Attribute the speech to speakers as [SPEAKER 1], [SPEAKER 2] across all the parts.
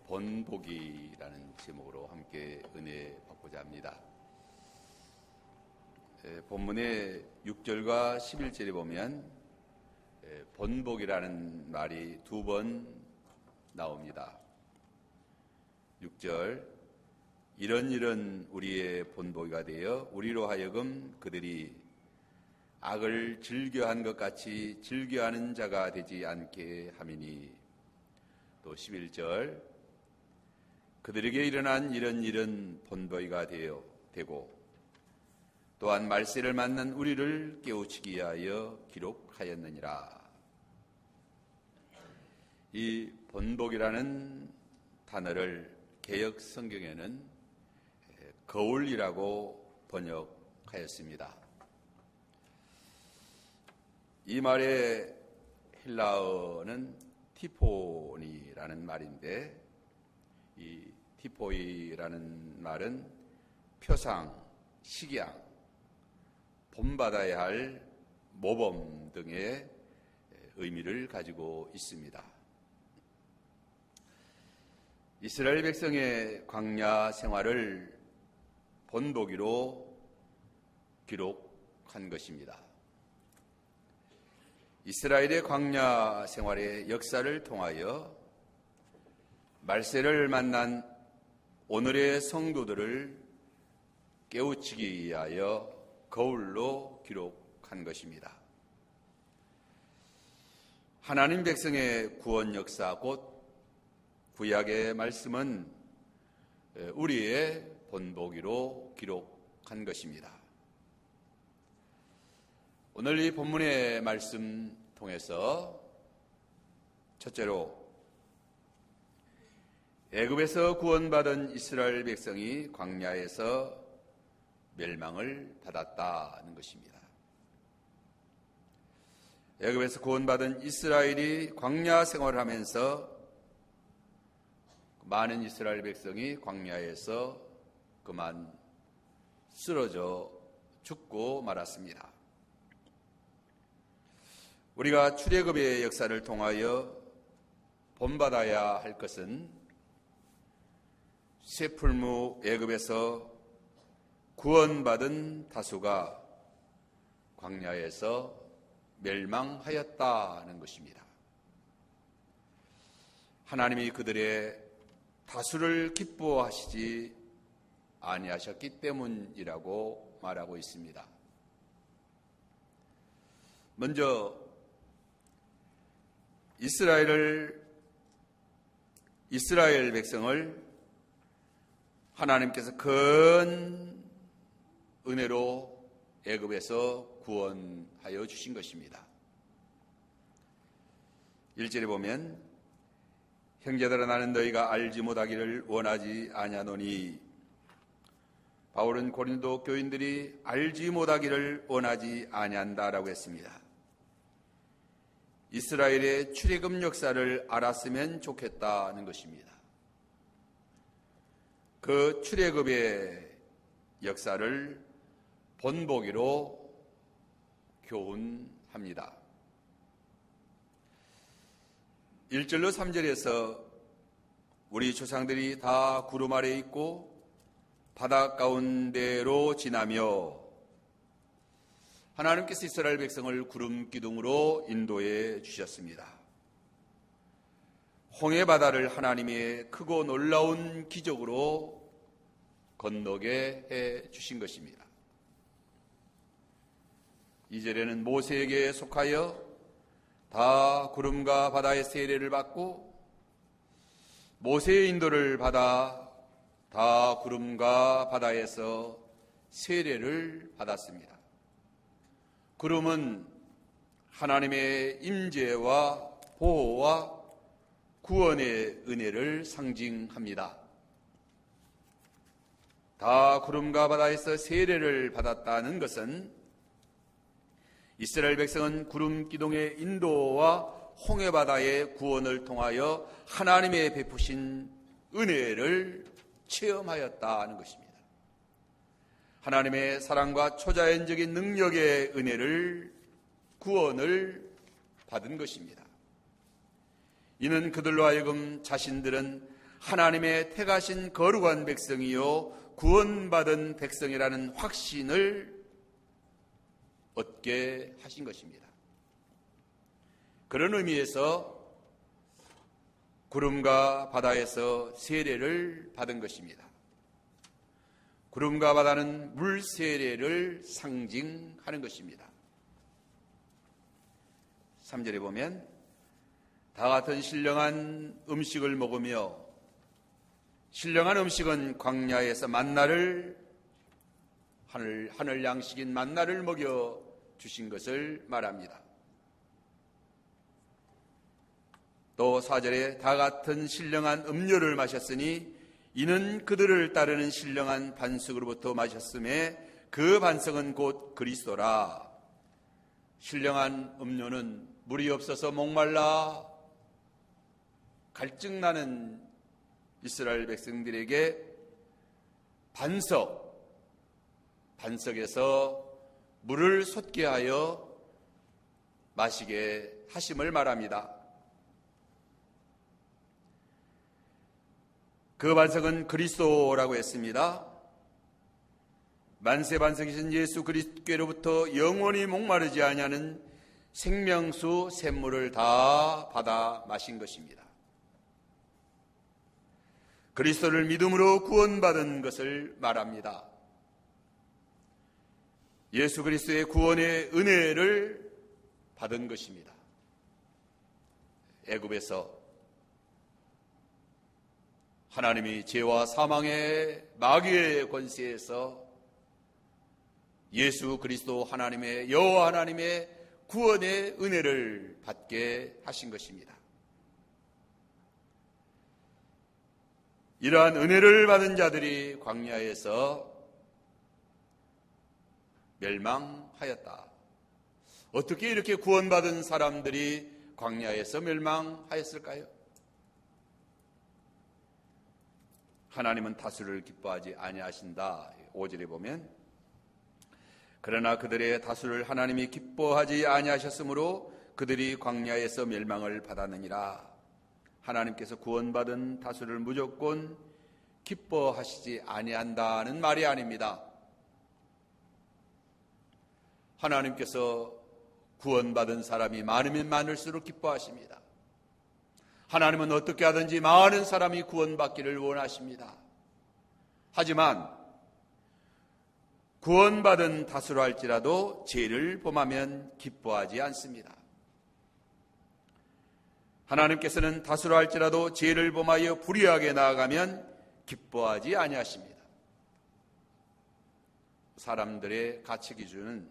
[SPEAKER 1] 본보기라는 제목으로 함께 은혜 받고자 합니다. 본문의 6절과 11절에 보면 본보기라는 말이 두 번 나옵니다. 6절, 이런 우리의 본보기가 되어 우리로 하여금 그들이 악을 즐겨한 것 같이 즐겨하는 자가 되지 않게 함이니. 또 11절, 그들에게 일어난 이런 본보기가 되고 또한 말세를 만난 우리를 깨우치기 위하여 기록하였느니라. 이 본보기라는 단어를 개역 성경에는 거울이라고 번역하였습니다. 이 말의 헬라어는 티포니라는 말인데, 이 티포이라는 말은 표상, 식양, 본받아야 할 모범 등의 의미를 가지고 있습니다. 이스라엘 백성의 광야 생활을 본보기로 기록한 것입니다. 이스라엘의 광야 생활의 역사를 통하여 말세를 만난 오늘의 성도들을 깨우치기 위하여 거울로 기록한 것입니다. 하나님 백성의 구원 역사, 곧 구약의 말씀은 우리의 본보기로 기록한 것입니다. 오늘 이 본문의 말씀 통해서 첫째로, 애굽에서 구원받은 이스라엘 백성이 광야에서 멸망을 받았다는 것입니다. 애굽에서 구원받은 이스라엘이 광야 생활을 하면서 많은 이스라엘 백성이 광야에서 그만 쓰러져 죽고 말았습니다. 우리가 출애굽의 역사를 통하여 본받아야 할 것은 쇠풀무 애굽에서 구원받은 다수가 광야에서 멸망하였다는 것입니다. 하나님이 그들의 다수를 기뻐하시지 아니하셨기 때문이라고 말하고 있습니다. 먼저 이스라엘 백성을 하나님께서 큰 은혜로 애굽에서 구원하여 주신 것입니다. 1절에 보면, 형제들아 나는 너희가 알지 못하기를 원하지 아니하노니. 바울은 고린도 교인들이 알지 못하기를 원하지 아니한다라고 했습니다. 이스라엘의 출애굽 역사를 알았으면 좋겠다는 것입니다. 그 출애굽의 역사를 본보기로 교훈합니다. 1절로 3절에서 우리 조상들이 다 구름 아래에 있고 바다 가운데로 지나며, 하나님께서 이스라엘 백성을 구름 기둥으로 인도해 주셨습니다. 홍해 바다를 하나님의 크고 놀라운 기적으로 건너게 해 주신 것입니다. 2절에는 모세에게 속하여 다 구름과 바다의 세례를 받고 모세의 인도를 받아 다 구름과 바다에서 세례를 받았습니다. 구름은 하나님의 임재와 보호와 구원의 은혜를 상징합니다. 다 구름과 바다에서 세례를 받았다는 것은 이스라엘 백성은 구름 기둥의 인도와 홍해바다의 구원을 통하여 하나님의 베푸신 은혜를 체험하였다는 것입니다. 하나님의 사랑과 초자연적인 능력의 은혜를, 구원을 받은 것입니다. 이는 그들로 하여금 자신들은 하나님의 택하신 거룩한 백성이요 구원받은 백성이라는 확신을 얻게 하신 것입니다. 그런 의미에서 구름과 바다에서 세례를 받은 것입니다. 구름과 바다는 물 세례를 상징하는 것입니다. 3절에 보면 다 같은 신령한 음식을 먹으며, 신령한 음식은 광야에서 만나를 하늘 양식인 만나를 먹여 주신 것을 말합니다. 또 4절에 다 같은 신령한 음료를 마셨으니 이는 그들을 따르는 신령한 반석으로부터 마셨음에 그 반석은 곧 그리스도라. 신령한 음료는 물이 없어서 목말라 갈증나는 이스라엘 백성들에게 반석에서 물을 솟게 하여 마시게 하심을 말합니다. 그 반석은 그리스도라고 했습니다. 만세 반석이신 예수 그리스도께로부터 영원히 목마르지 아니하는 생명수 샘물을 다 받아 마신 것입니다. 그리스도를 믿음으로 구원받은 것을 말합니다. 예수 그리스도의 구원의 은혜를 받은 것입니다. 애굽에서 하나님이 죄와 사망의 마귀의 권세에서 예수 그리스도 하나님의 여호와 하나님의 구원의 은혜를 받게 하신 것입니다. 이러한 은혜를 받은 자들이 광야에서 멸망하였다. 어떻게 이렇게 구원받은 사람들이 광야에서 멸망하였을까요? 하나님은 다수를 기뻐하지 아니하신다. 5절에 보면 그러나 그들의 다수를 하나님이 기뻐하지 아니하셨으므로 그들이 광야에서 멸망을 받았느니라. 하나님께서 구원받은 다수를 무조건 기뻐하시지 아니한다는 말이 아닙니다. 하나님께서 구원받은 사람이 많으면 많을수록 기뻐하십니다. 하나님은 어떻게 하든지 많은 사람이 구원받기를 원하십니다. 하지만 구원받은 다수로 할지라도 죄를 범하면 기뻐하지 않습니다. 하나님께서는 다수로 할지라도 죄를 범하여 불의하게 나아가면 기뻐하지 아니하십니다. 사람들의 가치 기준은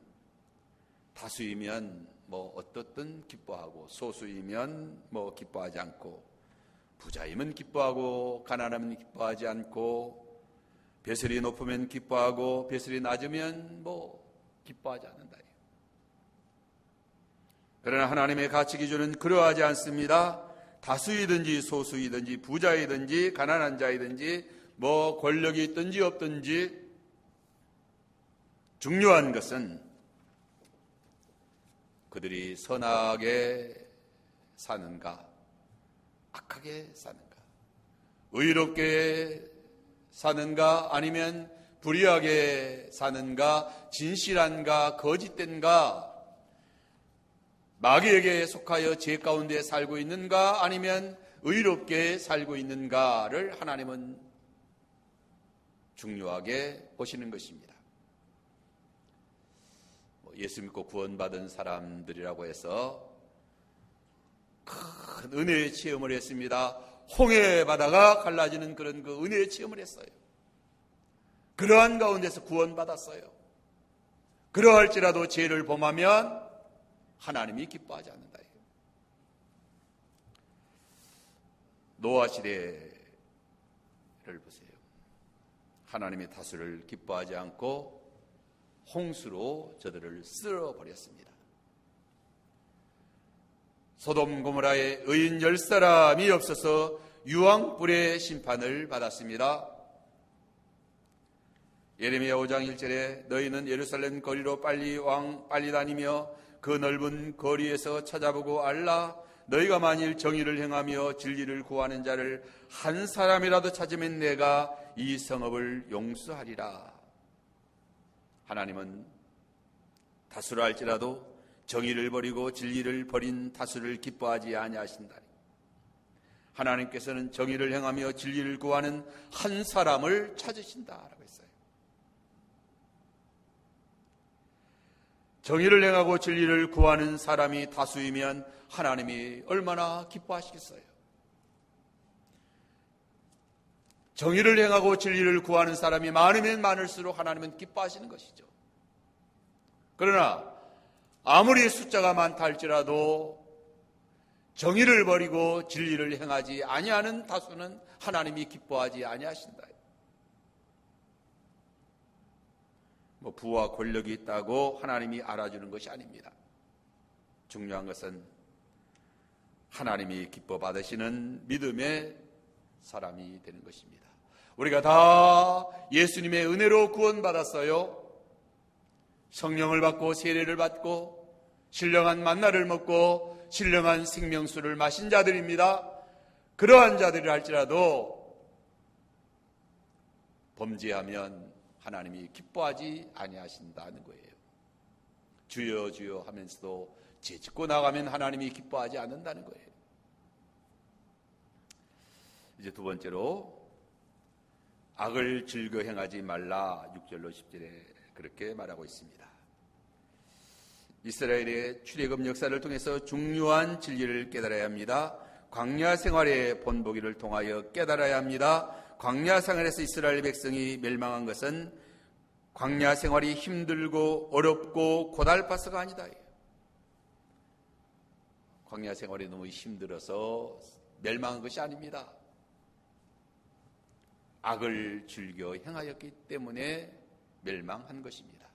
[SPEAKER 1] 다수이면 어떻든 기뻐하고 소수이면 기뻐하지 않고 부자이면 기뻐하고 가난하면 기뻐하지 않고 벼슬이 높으면 기뻐하고 벼슬이 낮으면 기뻐하지 않는다. 그러나 하나님의 가치 기준은 그러하지 않습니다. 다수이든지 소수이든지 부자이든지 가난한 자이든지 권력이 있든지 없든지 중요한 것은 그들이 선하게 사는가 악하게 사는가 의롭게 사는가 아니면 불의하게 사는가 진실한가 거짓된가 마귀에게 속하여 죄 가운데 살고 있는가 아니면 의롭게 살고 있는가를 하나님은 중요하게 보시는 것입니다. 예수 믿고 구원받은 사람들이라고 해서 큰 은혜의 체험을 했습니다. 홍해 바다가 갈라지는 그런 그 은혜의 체험을 했어요. 그러한 가운데서 구원받았어요. 그러할지라도 죄를 범하면 하나님이 기뻐하지 않는다. 노아 시대를 보세요. 하나님의 다수를 기뻐하지 않고 홍수로 저들을 쓸어버렸습니다. 소돔 고모라에 의인 10사람이 없어서 유황불의 심판을 받았습니다. 예레미야 5장 1절에 너희는 예루살렘 거리로 빨리 다니며 그 넓은 거리에서 찾아보고 알라. 너희가 만일 정의를 행하며 진리를 구하는 자를 한 사람이라도 찾으면 내가 이 성읍을 용서하리라. 하나님은 다수라 할지라도 정의를 버리고 진리를 버린 다수를 기뻐하지 아니하신다니. 하나님께서는 정의를 행하며 진리를 구하는 한 사람을 찾으신다라고 했어요. 정의를 행하고 진리를 구하는 사람이 다수이면 하나님이 얼마나 기뻐하시겠어요? 정의를 행하고 진리를 구하는 사람이 많으면 많을수록 하나님은 기뻐하시는 것이죠. 그러나 아무리 숫자가 많다 할지라도 정의를 버리고 진리를 행하지 아니하는 다수는 하나님이 기뻐하지 아니하신다. 부와 권력이 있다고 하나님이 알아주는 것이 아닙니다. 중요한 것은 하나님이 기뻐 받으시는 믿음의 사람이 되는 것입니다. 우리가 다 예수님의 은혜로 구원받았어요. 성령을 받고 세례를 받고 신령한 만나를 먹고 신령한 생명수를 마신 자들입니다. 그러한 자들이 할지라도 범죄하면 하나님이 기뻐하지 아니하신다는 거예요. 주여 주여 하면서도 죄 짓고 나가면 하나님이 기뻐하지 않는다는 거예요. 이제 두 번째로 악을 즐겨 행하지 말라. 6절로 10절에 그렇게 말하고 있습니다. 이스라엘의 출애굽 역사를 통해서 중요한 진리를 깨달아야 합니다. 광야 생활의 본보기를 통하여 깨달아야 합니다. 광야 생활에서 이스라엘 백성이 멸망한 것은 광야 생활이 힘들고 어렵고 고달파서가 아니다. 광야 생활이 너무 힘들어서 멸망한 것이 아닙니다. 악을 즐겨 행하였기 때문에 멸망한 것입니다.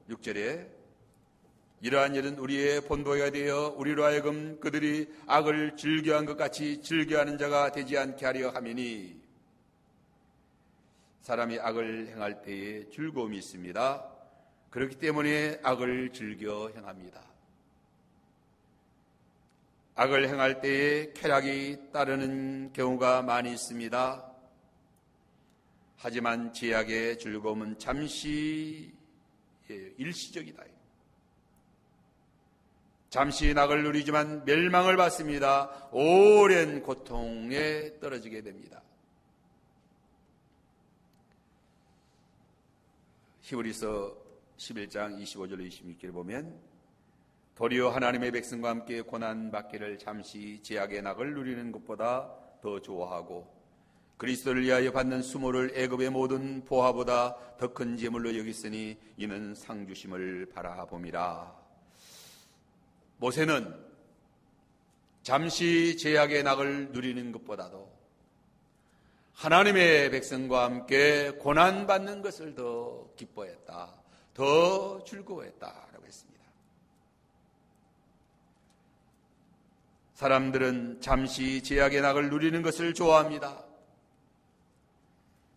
[SPEAKER 1] 6절에 이러한 일은 우리의 본보기가 되어 우리로 하여금 그들이 악을 즐겨한 것 같이 즐겨하는 자가 되지 않게 하려 함이니, 사람이 악을 행할 때에 즐거움이 있습니다. 그렇기 때문에 악을 즐겨 행합니다. 악을 행할 때에 쾌락이 따르는 경우가 많이 있습니다. 하지만 죄악의 즐거움은 잠시 일시적이다. 잠시 낙을 누리지만 멸망을 받습니다. 오랜 고통에 떨어지게 됩니다. 히브리서 11장 25절로 26절에 보면 도리어 하나님의 백성과 함께 고난받기를 잠시 죄악의 낙을 누리는 것보다 더 좋아하고 그리스도를 위하여 받는 수모를 애굽의 모든 보화보다 더 큰 재물로 여겼으니 이는 상주심을 바라봄이라. 모세는 잠시 죄악의 낙을 누리는 것보다도 하나님의 백성과 함께 고난받는 것을 더 기뻐했다, 더 즐거워했다라고 했습니다. 사람들은 잠시 죄악의 낙을 누리는 것을 좋아합니다.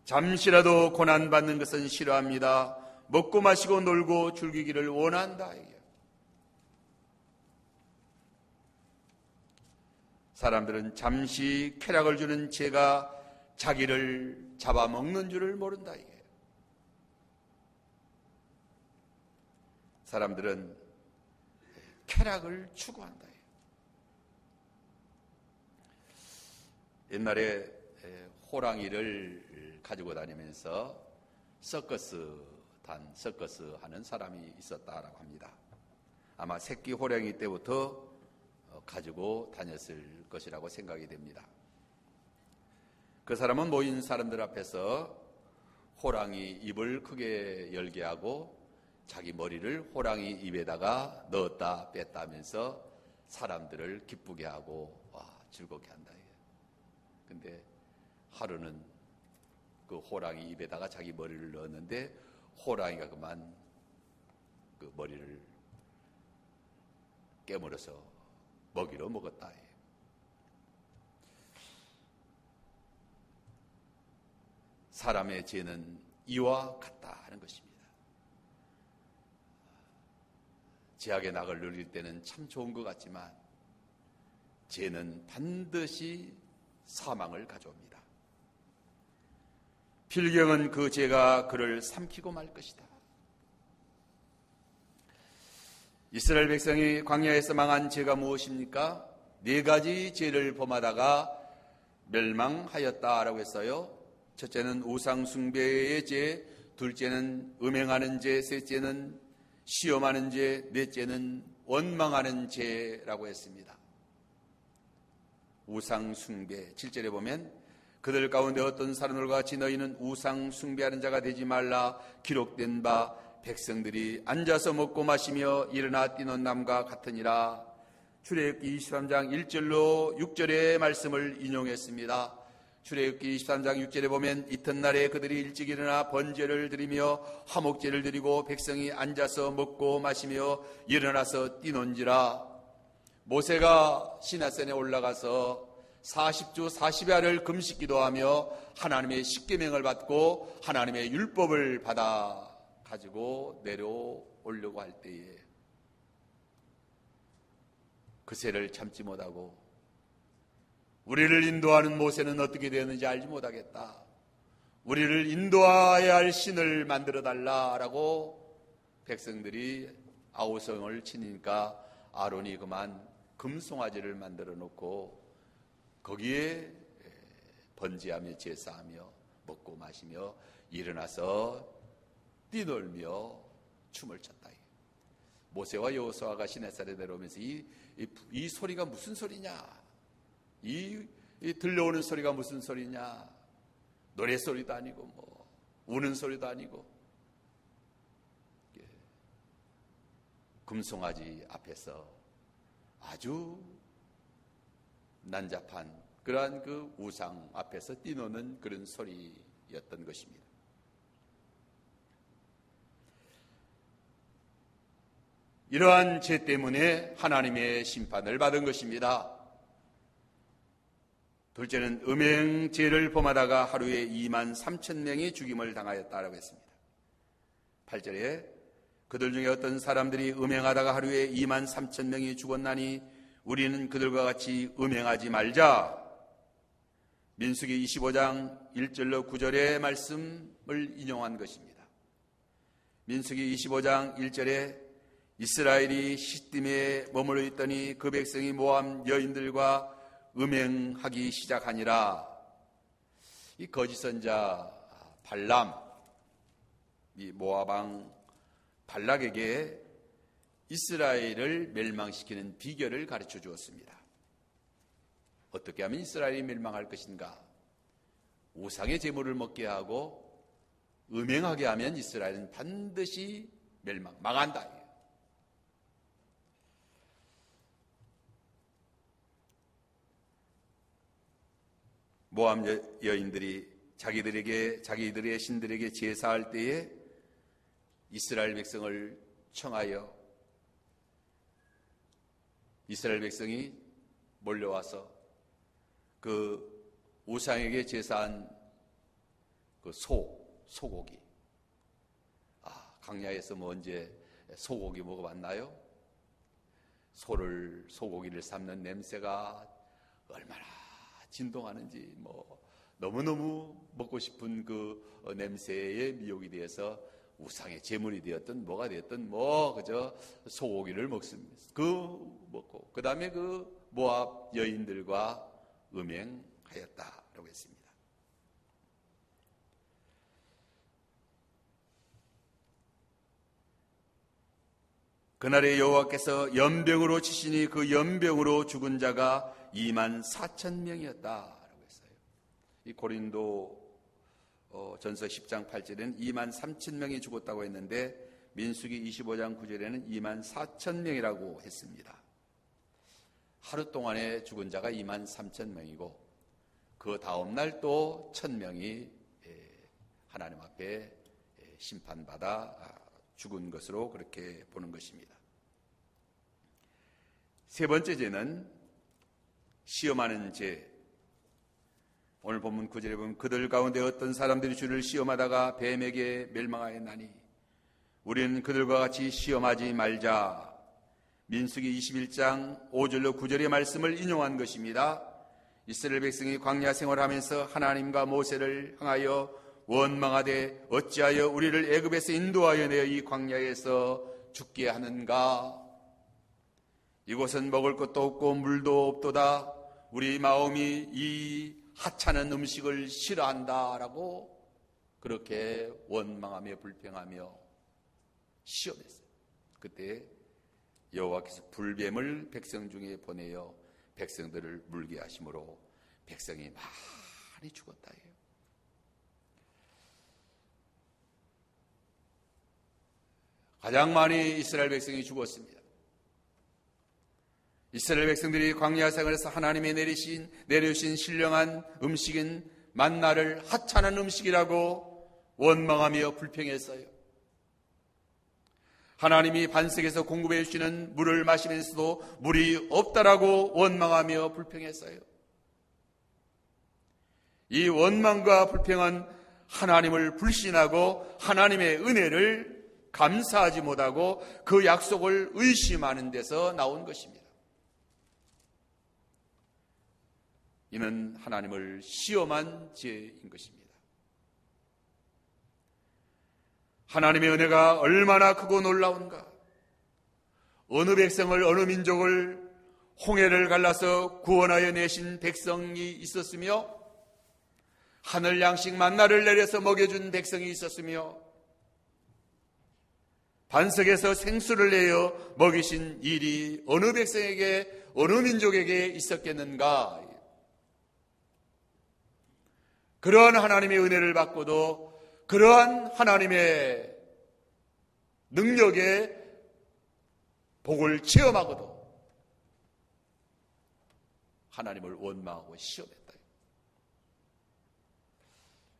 [SPEAKER 1] 잠시라도 고난받는 것은 싫어합니다. 먹고 마시고 놀고 즐기기를 원한다. 사람들은 잠시 쾌락을 주는 죄가 자기를 잡아먹는 줄을 모른다. 사람들은 쾌락을 추구한다. 옛날에 호랑이를 가지고 다니면서 서커스 하는 사람이 있었다라고 합니다. 아마 새끼 호랑이 때부터 가지고 다녔을 것이라고 생각이 됩니다. 그 사람은 모인 사람들 앞에서 호랑이 입을 크게 열게 하고 자기 머리를 호랑이 입에다가 넣었다 뺐다 하면서 사람들을 기쁘게 하고 즐겁게 한다. 근데 하루는 그 호랑이 입에다가 자기 머리를 넣었는데 호랑이가 그만 그 머리를 깨물어서 먹이로 먹었다. 사람의 죄는 이와 같다 하는 것입니다. 제약의 낙을 누릴 때는 참 좋은 것 같지만 죄는 반드시 사망을 가져옵니다. 필경은 그 죄가 그를 삼키고 말 것이다. 이스라엘 백성이 광야에서 망한 죄가 무엇입니까? 4가지 죄를 범하다가 멸망하였다라고 했어요. 첫째는 우상 숭배의 죄, 둘째는 음행하는 죄, 셋째는 시험하는 죄, 넷째는 원망하는 죄라고 했습니다. 우상 숭배 7절에 보면 그들 가운데 어떤 사람들과 같이 너희는 우상 숭배하는 자가 되지 말라. 기록된 바 백성들이 앉아서 먹고 마시며 일어나 뛰는 남과 같으니라. 출애굽기 23장 1절로 6절의 말씀을 인용했습니다. 출애굽기 23장 6절에 보면 이튿날에 그들이 일찍 일어나 번제를 드리며 화목제를 드리고 백성이 앉아서 먹고 마시며 일어나서 뛰논지라. 모세가 시내산에 올라가서 40주 40야를 금식 기도하며 하나님의 십계명을 받고 하나님의 율법을 받아 가지고 내려오려고 할 때에 그새를 참지 못하고 우리를 인도하는 모세는 어떻게 되었는지 알지 못하겠다. 우리를 인도해야 할 신을 만들어 달라라고 백성들이 아우성을 치니까 아론이 그만 금송아지를 만들어 놓고 거기에 번제하며 제사하며 먹고 마시며 일어나서 뛰놀며 춤을 췄다. 모세와 여호수아가 시내산에 내려오면서 이 소리가 무슨 소리냐? 이 들려오는 소리가 무슨 소리냐? 노래 소리도 아니고 뭐 우는 소리도 아니고 금송아지 앞에서 아주 난잡한 그러한 그 우상 앞에서 뛰노는 그런 소리였던 것입니다. 이러한 죄 때문에 하나님의 심판을 받은 것입니다. 둘째는 음행죄를 범하다가 하루에 23,000명이 죽임을 당하였다라고 했습니다. 8절에 그들 중에 어떤 사람들이 음행하다가 하루에 23,000명이 죽었나니 우리는 그들과 같이 음행하지 말자. 민수기 25장 1절로 9절의 말씀을 인용한 것입니다. 민수기 25장 1절에 이스라엘이 시딤에 머물러 있더니 그 백성이 모압 여인들과 음행하기 시작하니라. 이 거짓 선자 발람, 이 모압 왕 발락에게 이스라엘을 멸망시키는 비결을 가르쳐 주었습니다. 어떻게 하면 이스라엘이 멸망할 것인가? 우상의 제물을 먹게 하고 음행하게 하면 이스라엘은 반드시 망한다. 모압 여인들이 자기들의 신들에게 제사할 때에 이스라엘 백성을 청하여 이스라엘 백성이 몰려와서 그 우상에게 제사한 그 소고기. 강야에서 뭐 언제 소고기 먹어봤나요? 소고기를 삶는 냄새가 얼마나 진동하는지 너무너무 먹고 싶은 그 냄새에 미혹이 되어서 우상의 제물이 되었든 뭐가 되었든 그저 소고기를 먹습니다. 먹고 그 다음에 그 모압 여인들과 음행하였다라고 했습니다. 그날에 여호와께서 연병으로 치시니 그 연병으로 죽은 자가 24,000명이었다라고 했어요. 이 고린도 전서 10장 8절에는 23,000명이 죽었다고 했는데 민수기 25장 9절에는 24,000명이라고 했습니다. 하루 동안에 죽은 자가 23,000명이고 그 다음 날 또 1,000명이 하나님 앞에 심판받아 죽은 것으로 그렇게 보는 것입니다. 세 번째 죄는 시험하는 죄. 오늘 본문 9절에 보면 그들 가운데 어떤 사람들이 주를 시험하다가 뱀에게 멸망하였나니 우리는 그들과 같이 시험하지 말자. 민수기 21장 5절로 9절의 말씀을 인용한 것입니다. 이스라엘 백성이 광야 생활하면서 하나님과 모세를 향하여 원망하되 어찌하여 우리를 애굽에서 인도하여 내어 이 광야에서 죽게 하는가? 이곳은 먹을 것도 없고 물도 없도다. 우리 마음이 이 하찮은 음식을 싫어한다라고 그렇게 원망하며 불평하며 시험했어요. 그때 여호와께서 불뱀을 백성 중에 보내어 백성들을 물게 하심으로 백성이 많이 죽었다. 가장 많이 이스라엘 백성이 죽었습니다. 이스라엘 백성들이 광야 생활에서 하나님이 내려주신 신령한 음식인 만나를 하찮은 음식이라고 원망하며 불평했어요. 하나님이 반석에서 공급해 주시는 물을 마시면서도 물이 없다라고 원망하며 불평했어요. 이 원망과 불평은 하나님을 불신하고 하나님의 은혜를 감사하지 못하고 그 약속을 의심하는 데서 나온 것입니다. 이는 하나님을 시험한 죄인 것입니다. 하나님의 은혜가 얼마나 크고 놀라운가. 어느 백성을, 어느 민족을 홍해를 갈라서 구원하여 내신 백성이 있었으며 하늘 양식 만나를 내려서 먹여준 백성이 있었으며 반석에서 생수를 내어 먹이신 일이 어느 백성에게, 어느 민족에게 있었겠는가. 그러한 하나님의 은혜를 받고도 그러한 하나님의 능력의 복을 체험하고도 하나님을 원망하고 시험했다.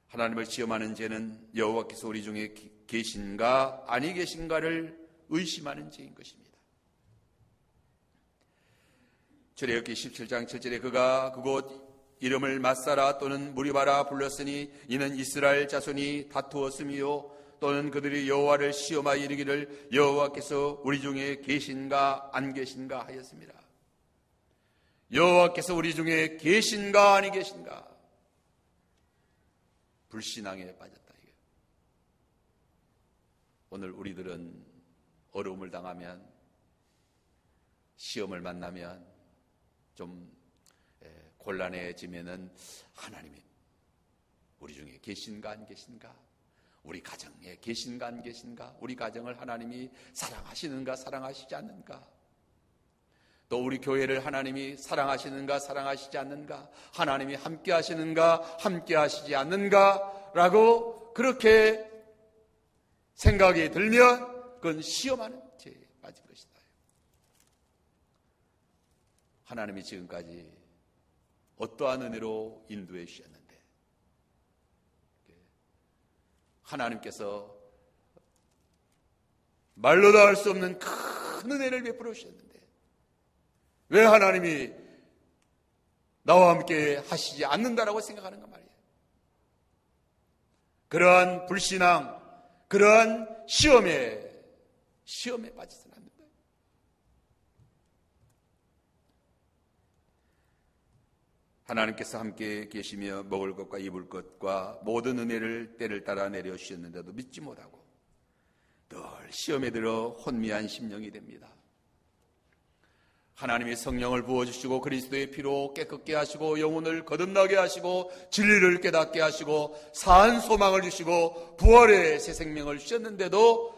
[SPEAKER 1] 하나님을 시험하는 죄는 여호와께서 우리 중에 계신가 아니 계신가를 의심하는 죄인 것입니다. 출애굽기 17장 7절에 그가 그곳 이름을 마사라 또는 무리바라 불렀으니 이는 이스라엘 자손이 다투었으며 또는 그들이 여호와를 시험하여 이르기를 여호와께서 우리 중에 계신가 안 계신가 하였습니다. 여호와께서 우리 중에 계신가 아니 계신가. 불신앙에 빠졌다. 오늘 우리들은 어려움을 당하면, 시험을 만나면, 좀 곤란해지면은 하나님이 우리 중에 계신가 안 계신가, 우리 가정에 계신가 안 계신가, 우리 가정을 하나님이 사랑하시는가 사랑하시지 않는가, 또 우리 교회를 하나님이 사랑하시는가 사랑하시지 않는가, 하나님이 함께 하시는가 함께 하시지 않는가 라고 그렇게 생각이 들면 그건 시험하는 죄에 빠진 것이다. 하나님이 지금까지 어떠한 은혜로 인도해 주셨는데, 하나님께서 말로도 할 수 없는 큰 은혜를 베풀어 주셨는데 왜 하나님이 나와 함께 하시지 않는다라고 생각하는가 말이에요. 그러한 불신앙, 그러한 시험에 빠지지 않는다. 하나님께서 함께 계시며 먹을 것과 입을 것과 모든 은혜를 때를 따라 내려주셨는데도 믿지 못하고 늘 시험에 들어 혼미한 심령이 됩니다. 하나님이 성령을 부어주시고 그리스도의 피로 깨끗게 하시고 영혼을 거듭나게 하시고 진리를 깨닫게 하시고 사한 소망을 주시고 부활의 새 생명을 주셨는데도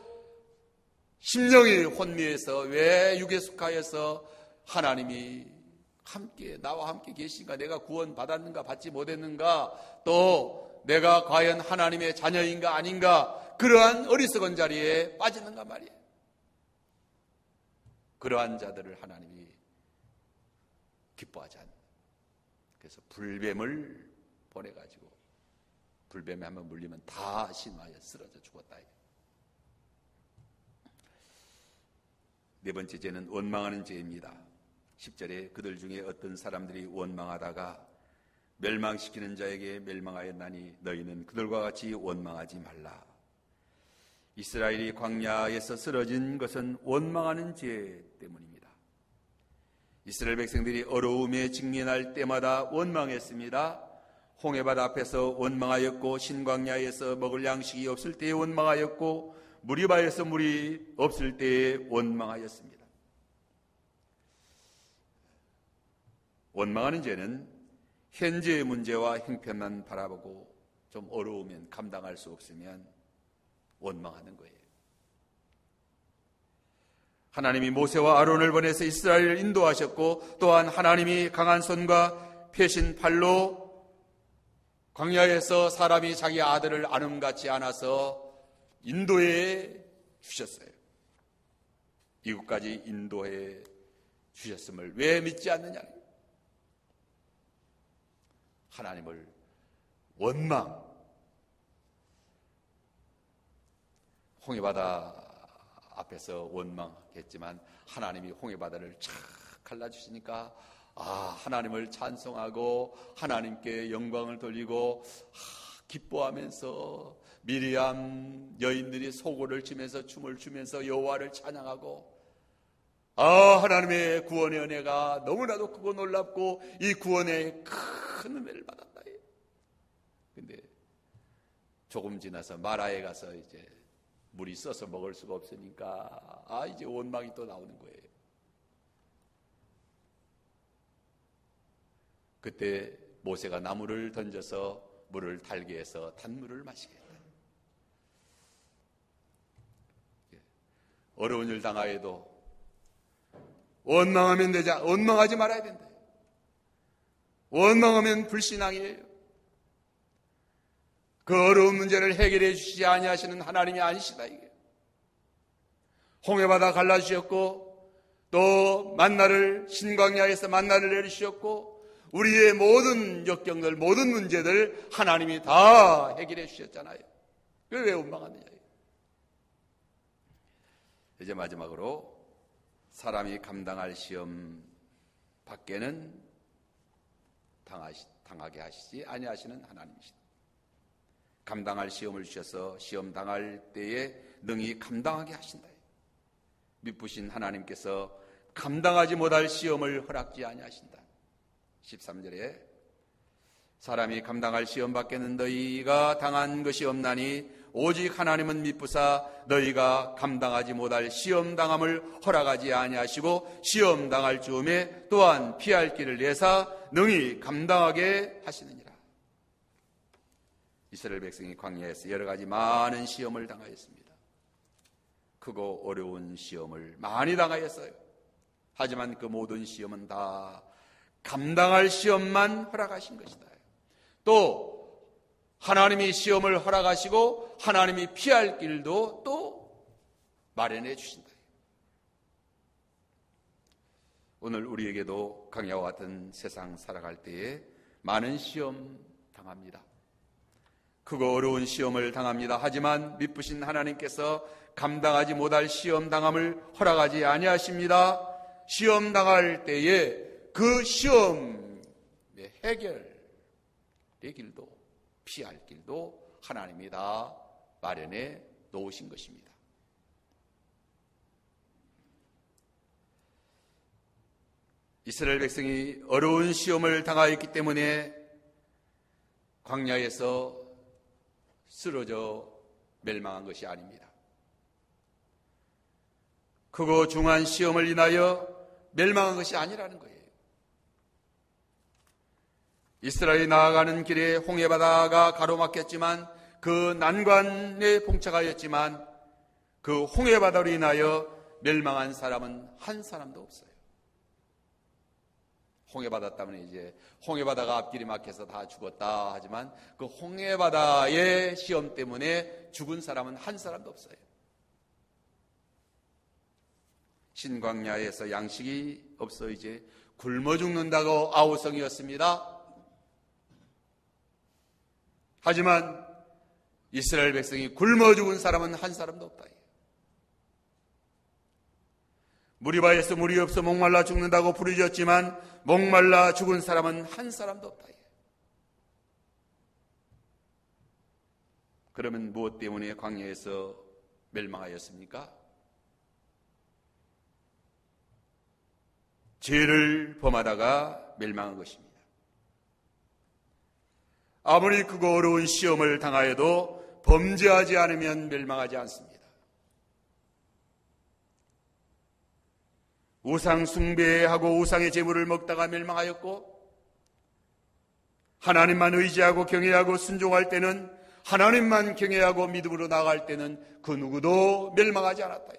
[SPEAKER 1] 심령이 혼미해서 왜 육에 속하여서 하나님이 함께 나와 함께 계신가, 내가 구원 받았는가 받지 못했는가, 또 내가 과연 하나님의 자녀인가 아닌가, 그러한 어리석은 자리에 빠지는가 말이에요. 그러한 자들을 하나님이 기뻐하지 않는다. 그래서 불뱀을 보내가지고 불뱀에 한번 물리면 다 신화하여 쓰러져 죽었다. 네 번째 죄는 원망하는 죄입니다. 10절에 그들 중에 어떤 사람들이 원망하다가 멸망시키는 자에게 멸망하였나니 너희는 그들과 같이 원망하지 말라. 이스라엘이 광야에서 쓰러진 것은 원망하는 죄 때문입니다. 이스라엘 백성들이 어려움에 직면할 때마다 원망했습니다. 홍해바다 앞에서 원망하였고, 신광야에서 먹을 양식이 없을 때에 원망하였고, 무리바에서 물이 없을 때에 원망하였습니다. 원망하는 죄는 현재의 문제와 형편만 바라보고 좀 어려우면, 감당할 수 없으면 원망하는 거예요. 하나님이 모세와 아론을 보내서 이스라엘을 인도하셨고, 또한 하나님이 강한 손과 펴신 팔로 광야에서 사람이 자기 아들을 아름같이 안아서 인도해 주셨어요. 이곳까지 인도해 주셨음을 왜 믿지 않느냐? 하나님을 원망. 홍해바다 앞에서 원망했지만 하나님이 홍해바다를 쫙 갈라주시니까 하나님을 찬송하고 하나님께 영광을 돌리고 기뻐하면서 미리암 여인들이 소고를 치면서 춤을 추면서 여호와를 찬양하고, 하나님의 구원의 은혜가 너무나도 크고 놀랍고 이 구원의 큰 은혜를 받았다. 근데 조금 지나서 마라에 가서 이제 물이 써서 먹을 수가 없으니까 이제 원망이 또 나오는 거예요. 그때 모세가 나무를 던져서 물을 달게 해서 단물을 마시게 했다. 어려운 일 당하여도 원망하면 되자. 원망하지 말아야 된다. 원망하면 불신앙이에요. 그 어려운 문제를 해결해 주시지 아니하시는 하나님이 아니시다 이게. 홍해바다 갈라주셨고, 또 만나를 신광야에서 만나를 내리셨고, 우리의 모든 역경들, 모든 문제들 하나님이 다 해결해 주셨잖아요. 왜 원망하느냐. 이제 마지막으로 사람이 감당할 시험 밖에는 당하게 하시지 아니하시는 하나님이시다. 감당할 시험을 주셔서 시험 당할 때에 능히 감당하게 하신다. 미쁘신 하나님께서 감당하지 못할 시험을 허락지 아니하신다. 13절에 사람이 감당할 시험 밖에는 너희가 당한 것이 없나니 오직 하나님은 미쁘사 너희가 감당하지 못할 시험 당함을 허락하지 아니하시고 시험 당할 즈음에 또한 피할 길을 내사 능히 감당하게 하시느니라. 이스라엘 백성이 광야에서 여러 가지 많은 시험을 당하였습니다. 크고 어려운 시험을 많이 당하였어요. 하지만 그 모든 시험은 다 감당할 시험만 허락하신 것이다. 또 하나님이 시험을 허락하시고 하나님이 피할 길도 또 마련해 주신다. 오늘 우리에게도 광야와 같은 세상 살아갈 때에 많은 시험 당합니다. 크고 어려운 시험을 당합니다. 하지만 미쁘신 하나님께서 감당하지 못할 시험 당함을 허락하지 아니하십니다. 시험 당할 때에 그 시험의 해결의 길도 피할 길도 하나님이 다 마련해 놓으신 것입니다. 이스라엘 백성이 어려운 시험을 당하였기 때문에 광야에서 쓰러져 멸망한 것이 아닙니다. 크고 중한 시험을 인하여 멸망한 것이 아니라는 거예요. 이스라엘이 나아가는 길에 홍해바다가 가로막혔지만, 그 난관에 봉착하였지만 그 홍해바다로 인하여 멸망한 사람은 한 사람도 없어요. 홍해바다 때문에 이제 홍해바다가 앞길이 막혀서 다 죽었다 하지만 그 홍해바다의 시험 때문에 죽은 사람은 한 사람도 없어요. 신광야에서 양식이 없어 이제 굶어 죽는다고 아우성이었습니다. 하지만 이스라엘 백성이 굶어 죽은 사람은 한 사람도 없다. 무리바에서 물이 없어 목말라 죽는다고 부르짖었지만 목말라 죽은 사람은 한 사람도 없다. 그러면 무엇 때문에 광야에서 멸망하였습니까? 죄를 범하다가 멸망한 것입니다. 아무리 크고 어려운 시험을 당하여도 범죄하지 않으면 멸망하지 않습니다. 우상 숭배하고 우상의 제물을 먹다가 멸망하였고, 하나님만 의지하고 경외하고 순종할 때는, 하나님만 경외하고 믿음으로 나아갈 때는 그 누구도 멸망하지 않았다.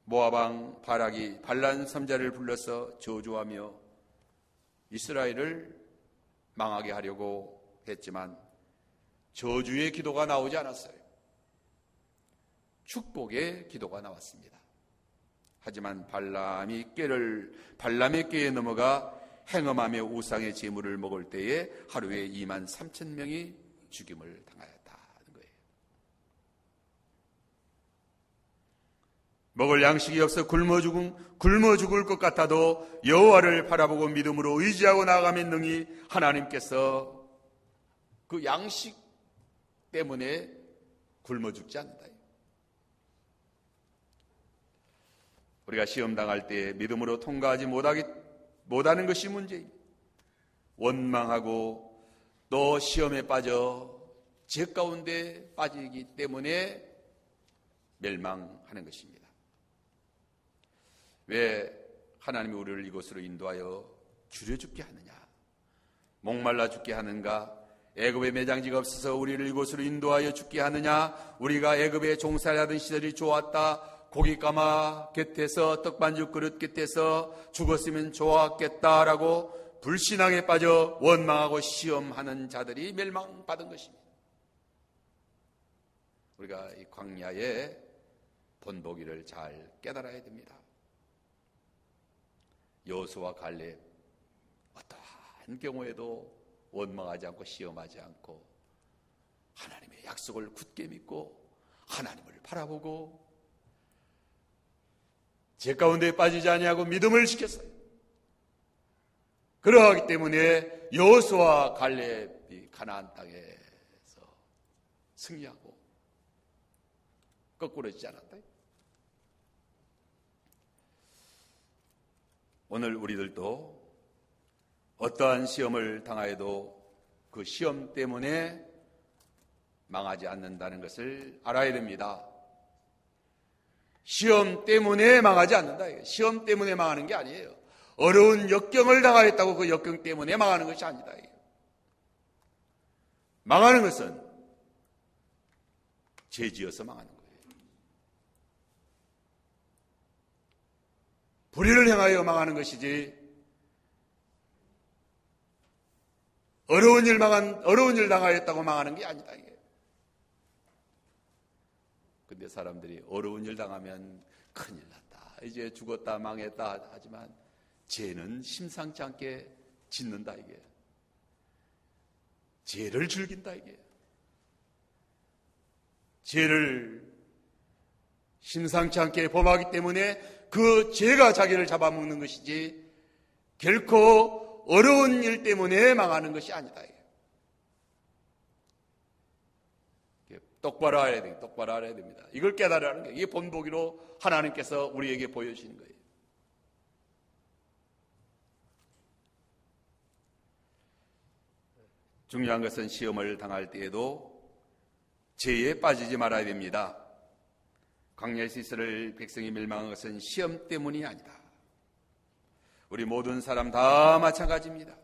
[SPEAKER 1] 모압 왕 바락이 발란 선자를 불러서 저주하며 이스라엘을 망하게 하려고 했지만 저주의 기도가 나오지 않았어요. 축복의 기도가 나왔습니다. 하지만 발람의 꾀에 넘어가 행음하며 우상의 제물을 먹을 때에 하루에 2만 3천 명이 죽임을 당하였다는 거예요. 먹을 양식이 없어 굶어 죽을 것 같아도 여호와를 바라보고 믿음으로 의지하고 나아가면 능히 하나님께서 그 양식 때문에 굶어 죽지 않는다. 우리가 시험 당할 때 믿음으로 통과하지 못하는 것이 문제입니다. 원망하고 또 시험에 빠져 죄 가운데 빠지기 때문에 멸망하는 것입니다. 왜 하나님이 우리를 이곳으로 인도하여 줄여 죽게 하느냐? 목말라 죽게 하는가? 애굽에 매장지가 없어서 우리를 이곳으로 인도하여 죽게 하느냐? 우리가 애굽에 종살이하던 시절이 좋았다. 고깃가마 곁에서 떡반죽 그릇 곁에서 죽었으면 좋았겠다라고 불신앙에 빠져 원망하고 시험하는 자들이 멸망받은 것입니다. 우리가 이 광야의 본보기를 잘 깨달아야 됩니다. 여호수아와 갈렙 어떠한 경우에도 원망하지 않고 시험하지 않고 하나님의 약속을 굳게 믿고 하나님을 바라보고 죄 가운데 빠지지 아니하고 믿음을 지켰어요. 그러하기 때문에 여호수아와 갈렙이 가나안 땅에서 승리하고 거꾸로지지 않았다. 오늘 우리들도 어떠한 시험을 당하여도 그 시험 때문에 망하지 않는다는 것을 알아야 됩니다. 시험 때문에 망하지 않는다. 시험 때문에 망하는 게 아니에요. 어려운 역경을 당하였다고 그 역경 때문에 망하는 것이 아니다. 망하는 것은 죄지어서 망하는 거예요. 불의를 행하여 망하는 것이지 어려운 일 당하였다고 망하는 게 아니다. 근데 사람들이 어려운 일 당하면 큰일 났다, 이제 죽었다, 망했다 하지만 죄는 심상치 않게 짓는다. 이게 죄를 즐긴다. 이게 죄를 심상치 않게 범하기 때문에 그 죄가 자기를 잡아먹는 것이지 결코 어려운 일 때문에 망하는 것이 아니다. 똑바로 알아야 됩니다. 똑바로 알아야 됩니다. 이걸 깨달으라는 거예요. 이게 본보기로 하나님께서 우리에게 보여주시는 거예요. 중요한 것은 시험을 당할 때에도 죄에 빠지지 말아야 됩니다. 광야에서 이스라엘 백성이 멸망한 것은 시험 때문이 아니다. 우리 모든 사람 다 마찬가지입니다.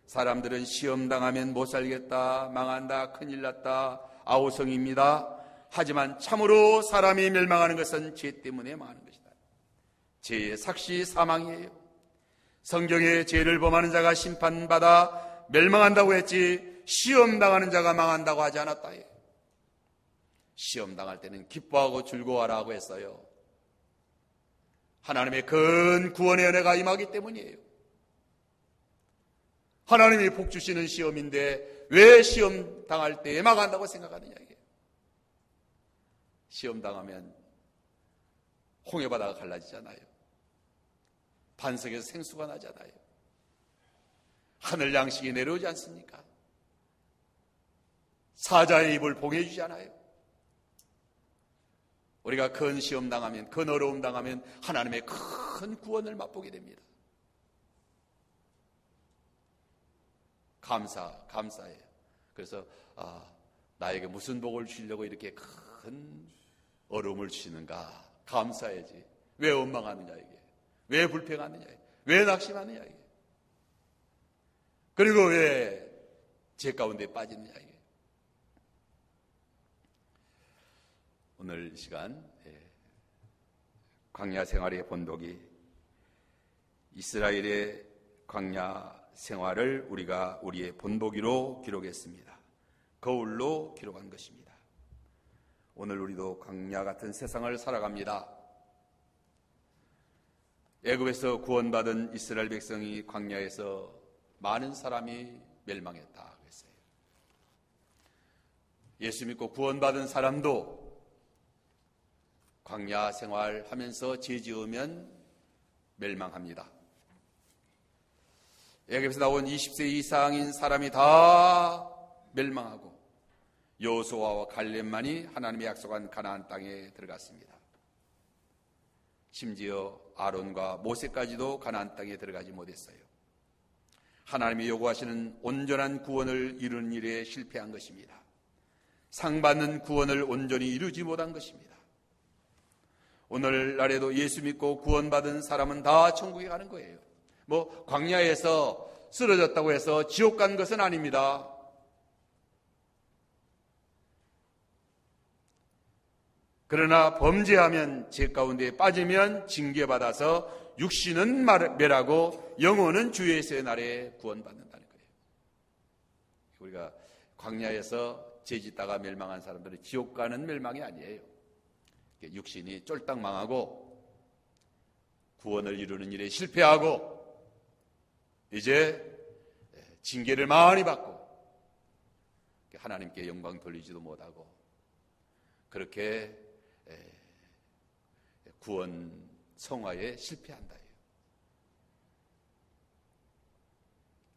[SPEAKER 1] 사람들은 시험 당하면 못 살겠다, 망한다, 큰일 났다, 아우성입니다. 하지만 참으로 사람이 멸망하는 것은 죄 때문에 망하는 것이다. 죄의 삭시 사망이에요. 성경에 죄를 범하는 자가 심판받아 멸망한다고 했지 시험 당하는 자가 망한다고 하지 않았다. 시험 당할 때는 기뻐하고 즐거워하라고 했어요. 하나님의 큰 구원의 은혜가 임하기 때문이에요. 하나님이 복 주시는 시험인데 왜 시험 당할 때에 망한다고 생각하느냐 이게. 시험 당하면 홍해바다가 갈라지잖아요. 반석에서 생수가 나잖아요. 하늘 양식이 내려오지 않습니까? 사자의 입을 봉해주잖아요. 우리가 큰 시험 당하면, 큰 어려움 당하면 하나님의 큰 구원을 맛보게 됩니다. 감사해요. 그래서 나에게 무슨 복을 주려고 이렇게 큰 어려움을 주시는가 감사해야지. 왜 원망하느냐 이게, 왜 불평하느냐, 왜 낙심하느냐 이게, 그리고 왜 죄 가운데 빠지느냐 이게. 오늘 이 시간 광야 생활의 본독이 이스라엘의 광야 생활을 우리가 우리의 본보기로 기록했습니다. 거울로 기록한 것입니다. 오늘 우리도 광야 같은 세상을 살아갑니다. 애굽에서 구원받은 이스라엘 백성이 광야에서 많은 사람이 멸망했다 그랬어요. 예수 믿고 구원받은 사람도 광야 생활하면서 죄 지으면 멸망합니다. 애굽에서 나온 20세 이상인 사람이 다 멸망하고 여호수아와 갈렙만이 하나님의 약속한 가나안 땅에 들어갔습니다. 심지어 아론과 모세까지도 가나안 땅에 들어가지 못했어요. 하나님이 요구하시는 온전한 구원을 이루는 일에 실패한 것입니다. 상받는 구원을 온전히 이루지 못한 것입니다. 오늘날에도 예수 믿고 구원받은 사람은 다 천국에 가는 거예요. 광야에서 쓰러졌다고 해서 지옥 간 것은 아닙니다. 그러나 범죄하면, 죄 가운데 빠지면 징계받아서 육신은 멸하고 영혼은 주의 날에 구원받는다는 거예요. 우리가 광야에서 죄 짓다가 멸망한 사람들은 지옥 가는 멸망이 아니에요. 육신이 쫄딱 망하고 구원을 이루는 일에 실패하고 이제 징계를 많이 받고 하나님께 영광 돌리지도 못하고 그렇게 구원 성화에 실패한다.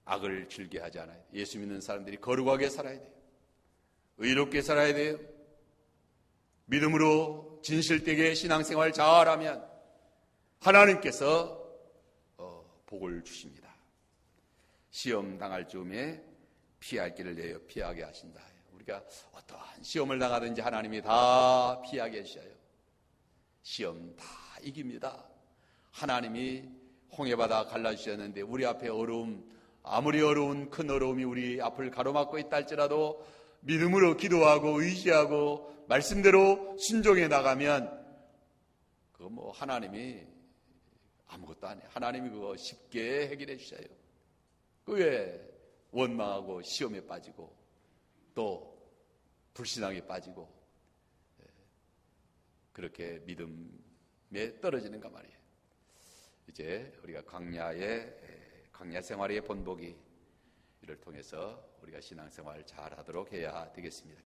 [SPEAKER 1] 악을 즐겨 하지 않아요. 예수 믿는 사람들이 거룩하게 살아야 돼요. 의롭게 살아야 돼요. 믿음으로 진실되게 신앙생활 잘하면 하나님께서 복을 주십니다. 시험 당할 즈음에 피할 길을 내어 피하게 하신다. 우리가 어떠한 시험을 당하든지 하나님이 다 피하게 하셔요. 시험 다 이깁니다. 하나님이 홍해바다 갈라주셨는데 우리 앞에 어려움, 아무리 어려운 큰 어려움이 우리 앞을 가로막고 있다 할지라도 믿음으로 기도하고 의지하고 말씀대로 순종해 나가면 그거 하나님이 아무것도 안 해요. 하나님이 그거 쉽게 해결해 주셔요. 그 왜 원망하고 시험에 빠지고 또 불신앙에 빠지고 그렇게 믿음에 떨어지는가 말이에요. 이제 우리가 광야 생활의 본보기 이를 통해서 우리가 신앙생활 잘 하도록 해야 되겠습니다.